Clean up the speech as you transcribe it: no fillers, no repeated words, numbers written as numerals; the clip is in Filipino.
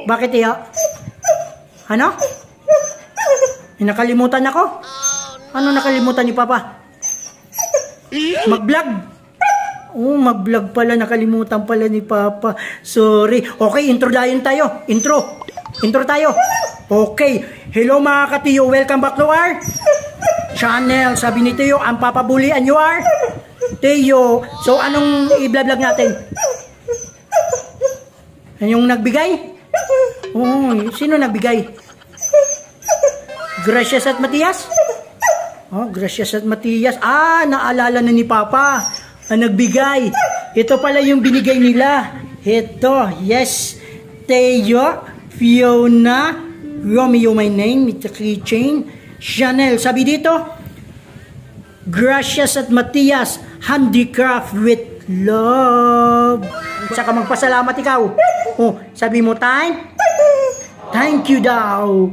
Bakit iyo? Ano? Nakalimutan ako? Ano nakalimutan ni Papa? Mag-vlog? Oh, mag-vlog pala. Nakalimutan pala ni Papa. Sorry. Okay, intro tayo. Intro tayo. Okay. Hello mga katiyo. Welcome back to our channel. Sabi ni Teo, ang papabulian you are Teo. So, anong i-vlog natin? Yung nagbigay? Oh, sino nagbigay? Gracias at Matias? Oh, Gracias at Matias. Ah, naalala na ni Papa. Ang nagbigay. Ito pala yung binigay nila. Ito, yes. Teo, Fiona, Romeo my name, it's a keychain. Chanel, sabi dito, Gracias at Matias, handicraft with love. Saka magpasalamat ikaw. Oh, sabi mo, thank you daw.